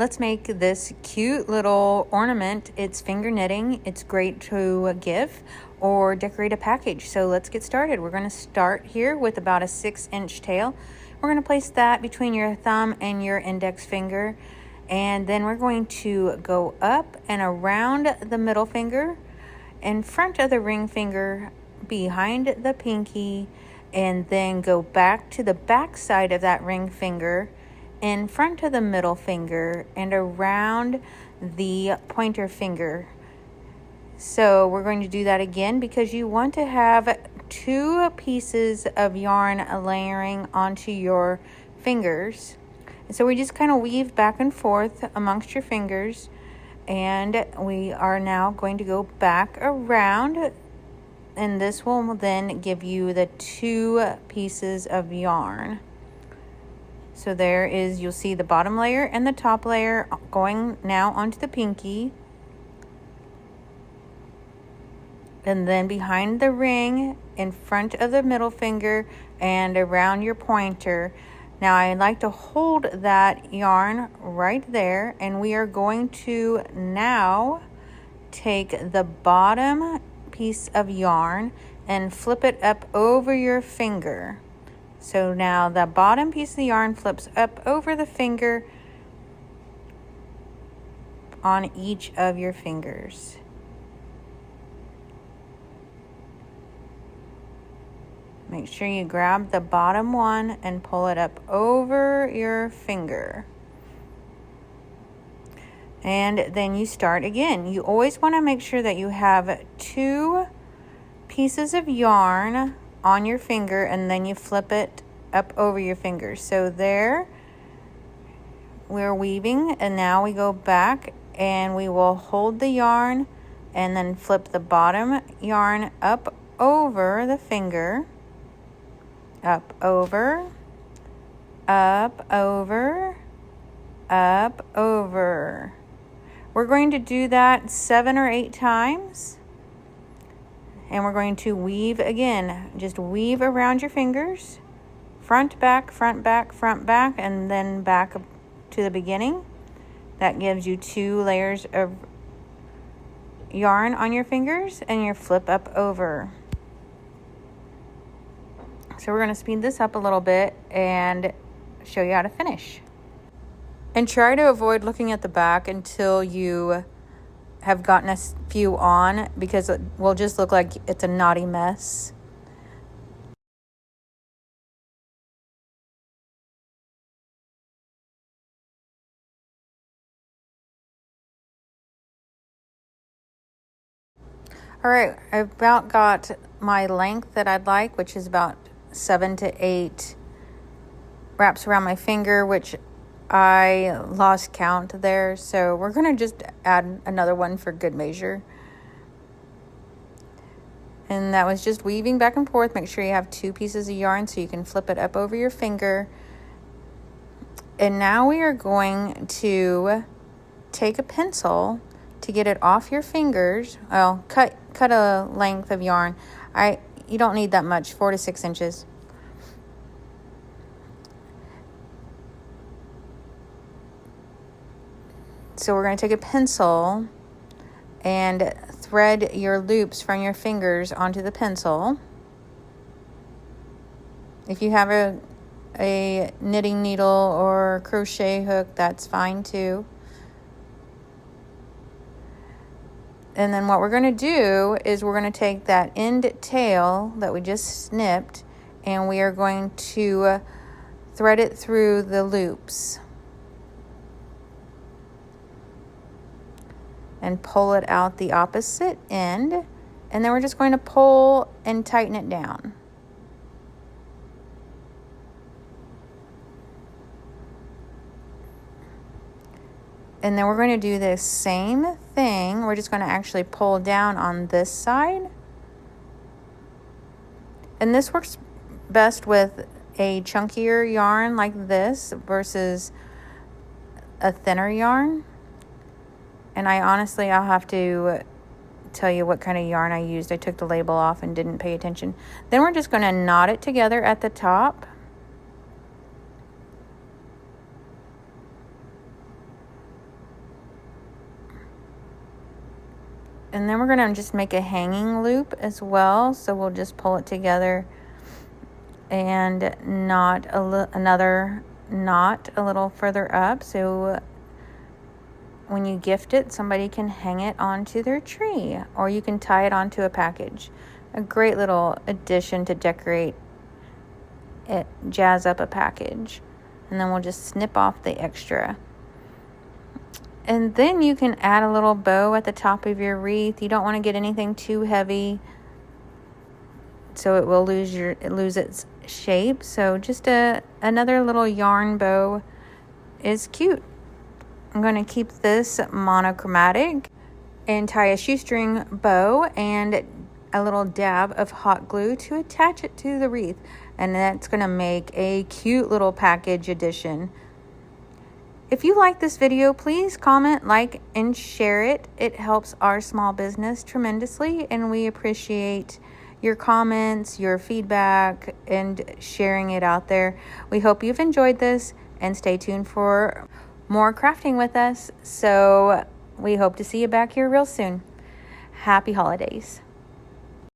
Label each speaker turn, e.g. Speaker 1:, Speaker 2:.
Speaker 1: Let's make this cute little ornament. It's finger knitting. It's great to give or decorate a package. So let's get started. We're going to start here with about a 6-inch tail. We're going to place that between your thumb and your index finger. And then we're going to go up and around the middle finger, in front of the ring finger, behind the pinky, and then go back to the back side of that ring finger, in front of the middle finger, and around the pointer finger. So we're going to do that again because you want to have 2 pieces of yarn layering onto your fingers. And so we just kind of weave back and forth amongst your fingers, and we are now going to go back around, and this will then give you the 2 pieces of yarn. So there is, you'll see the bottom layer and the top layer going now onto the pinky. And then behind the ring, in front of the middle finger, and around your pointer. Now I like to hold that yarn right there, and we are going to now take the bottom piece of yarn and flip it up over your finger. So now the bottom piece of the yarn flips up over the finger on each of your fingers. Make sure you grab the bottom one and pull it up over your finger. And then you start again. You always want to make sure that you have 2 pieces of yarn on your finger, and then you flip it up over your finger. So there, we're weaving, and now we go back and we will hold the yarn and then flip the bottom yarn up over the finger, up over, up over, up over. We're going to do that 7 or 8 times. And we're going to weave again. Just weave around your fingers. Front, back, front, back, front, back, and then back to the beginning. That gives you 2 layers of yarn on your fingers, and your flip up over. So we're going to speed this up a little bit and show you how to finish. And try to avoid looking at the back until you have gotten a few on, because it will just look like it's a knotty mess. All right, I've about got my length that I'd like, which is about 7 to 8 wraps around my finger, which I lost count there. So we're going to just add another one for good measure. And that was just weaving back and forth. Make sure you have 2 pieces of yarn so you can flip it up over your finger. And now we are going to take a pencil to get it off your fingers. Well, cut a length of yarn. You don't need that much, 4 to 6 inches. So we're going to take a pencil and thread your loops from your fingers onto the pencil. If you have a knitting needle or crochet hook, that's fine too. And then what we're going to do is we're going to take that end tail that we just snipped, and we are going to thread it through the loops and pull it out the opposite end, and then we're just going to pull and tighten it down. And then we're going to do the same thing. We're just going to actually pull down on this side. And this works best with a chunkier yarn like this versus a thinner yarn. And I'll have to tell you what kind of yarn I used. I took the label off and didn't pay attention. Then we're just going to knot it together at the top. And then we're gonna just make a hanging loop as well. So we'll just pull it together and knot another knot a little further up. So when you gift it, somebody can hang it onto their tree, or you can tie it onto a package. A great little addition to decorate it, jazz up a package. And then we'll just snip off the extra. And then you can add a little bow at the top of your wreath. You don't want to get anything too heavy, so it will lose its shape. So just another little yarn bow is cute. I'm going to keep this monochromatic and tie a shoestring bow and a little dab of hot glue to attach it to the wreath. And that's going to make a cute little package addition. If you like this video, please comment, like, and share it. It helps our small business tremendously, and we appreciate your comments, your feedback, and sharing it out there. We hope you've enjoyed this, and stay tuned for more crafting with us. So we hope to see you back here real soon. Happy holidays.